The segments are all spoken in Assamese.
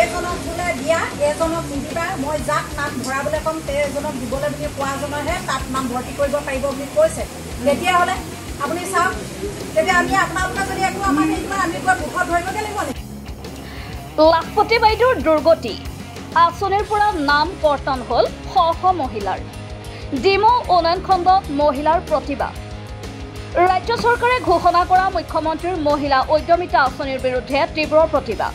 এজনক বোলে দিয়া এজনক নিদিবা মই যাক নাম ভৰাবলৈ কম তেজনক দিবলৈ বুলি কোৱাজনৰহে তাত নাম ভৰ্তি কৰিব পাৰিব বুলি কৈছে তেতিয়াহ'লে আপুনি চাওক তেতিয়া আমি আপোনালোকে যদি একো আমাক হেৰি কৰে আমি কোৱা মুখত ধৰিবগৈ লাগিব নেকি লাখপতি বাইদেউৰ দুৰ্গতি আঁচনিৰ পৰা নাম কৰ্তন হ'ল শ মহিলাৰ ডিমৌ উন্নয়ন খণ্ডত মহিলাৰ প্ৰতিবাদ ৰাজ্য চৰকাৰে ঘোষণা কৰা মুখ্যমন্ত্ৰীৰ মহিলা উদ্যমিতা আঁচনিৰ বিৰুদ্ধে তীব্ৰ প্ৰতিবাদ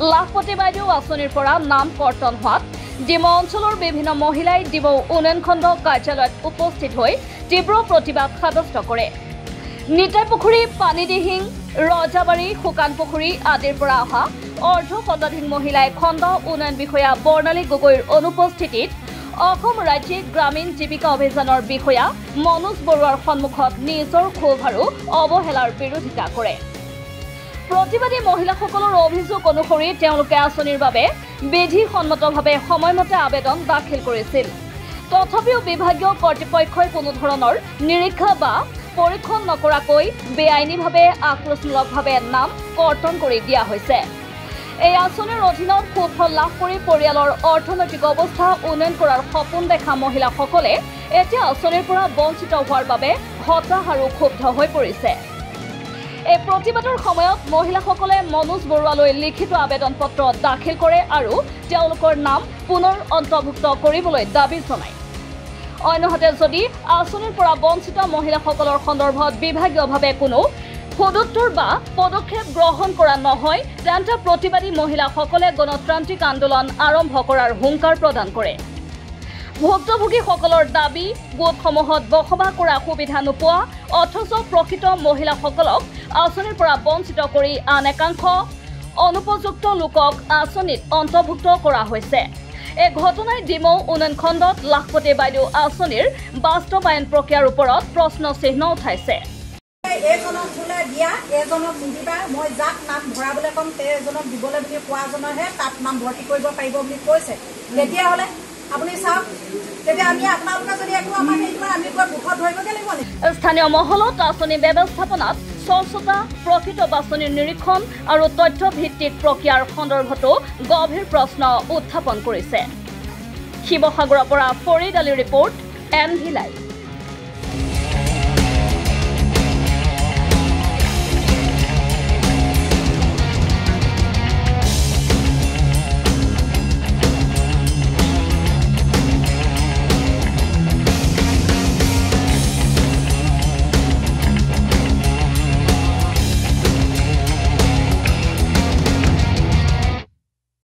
লাখপতি বাইদেউ আঁচনিৰ পৰা নাম কৰ্তন হোৱাত ডিমৌ অঞ্চলৰ বিভিন্ন মহিলাই ডিমৌ উন্নয়ন খণ্ড কাৰ্যালয়ত উপস্থিত হৈ তীব্ৰ প্ৰতিবাদ সাব্যস্ত কৰে নিতাই পুখুৰী পানীদিহিং ৰজাবাৰী শুকান পুখুৰী আদিৰ পৰা অহা অৰ্ধ শতাধিক মহিলাই খণ্ড উন্নয়ন বিষয়া বৰ্ণালী গগৈৰ অনুপস্থিতিত অসম ৰাজ্যিক গ্ৰামীণ জীৱিকা অভিযানৰ বিষয়া মনোজ বৰুৱাৰ সন্মুখত নিজৰ ক্ষোভ আৰু অৱহেলাৰ বিৰোধিতা কৰে প্ৰতিবাদী মহিলাসকলৰ অভিযোগ অনুসৰি তেওঁলোকে আঁচনিৰ বাবে বিধিসন্মতভাৱে সময়মতে আবেদন দাখিল কৰিছিল তথাপিও বিভাগীয় কৰ্তৃপক্ষই কোনো ধৰণৰ নিৰীক্ষা বা পৰীক্ষণ নকৰাকৈ বেআইনীভাৱে আক্ৰোশমূলকভাৱে নাম কৰ্তন কৰি দিয়া হৈছে এই আঁচনিৰ অধীনত সুফল লাভ কৰি পৰিয়ালৰ অৰ্থনৈতিক অৱস্থা উন্নয়ন কৰাৰ সপোন দেখা মহিলাসকলে এতিয়া আঁচনিৰ পৰা বঞ্চিত হোৱাৰ বাবে হতাশ আৰু ক্ষুব্ধ হৈ পৰিছে এই প্ৰতিবাদৰ সময়ত মহিলাসকলে মনোজ বৰুৱালৈ লিখিত আবেদন পত্ৰ দাখিল কৰে আৰু তেওঁলোকৰ নাম পুনৰ অন্তৰ্ভুক্ত কৰিবলৈ দাবী জনায় অন্যহাতে যদি আঁচনিৰ পৰা বঞ্চিত মহিলাসকলৰ সন্দৰ্ভত বিভাগীয়ভাৱে কোনো সদুত্তৰ বা পদক্ষেপ গ্ৰহণ কৰা নহয় তেন্তে প্ৰতিবাদী মহিলাসকলে গণতান্ত্ৰিক আন্দোলন আৰম্ভ কৰাৰ হুংকাৰ প্ৰদান কৰে ভুক্তভোগীসকলৰ দাবী গোটসমূহত বসবাস কৰা সুবিধা নোপোৱা অথচ প্ৰকৃত মহিলাসকলক আঁচনিৰ পৰা বঞ্চিত কৰি আন একাংশ অনুপযুক্ত লোকক আঁচনিত অন্তৰ্ভুক্ত কৰা হৈছে এই ঘটনাই ডিমৌ উন্নয়ন খণ্ডত লাখপতি বাইদেউ আঁচনিৰ বাস্তৱায়ন প্ৰক্ৰিয়াৰ ওপৰত প্ৰশ্ন চিহ্ন উঠাইছে এজনক বোলে দিয়া এজনক নিদিবা মই যাক নাম ভৰাবলৈ কম তেজনক দিবলৈ বুলি কোৱাজনৰহে তাত নাম ভৰ্তি কৰিব পাৰিব বুলি কৈছে তেতিয়াহ'লে আপুনি চাওক তেতিয়া আমি আপোনালোকে যদি একো আমাক হেৰি কৰে আমি কোৱা মুখত ধৰিবগৈ লাগিব নেকি স্থানীয় মহলত আঁচনি ব্যৱস্থাপনাত স্বচ্ছতা প্ৰকৃত বাছনিৰ নিৰীক্ষণ আৰু তথ্য ভিত্তিক প্ৰক্ৰিয়াৰ সন্দৰ্ভতো গভীৰ প্ৰশ্ন উত্থাপন কৰিছে শিৱসাগৰৰ পৰা ফৰিদ আলীৰ ৰিপৰ্ট NV Live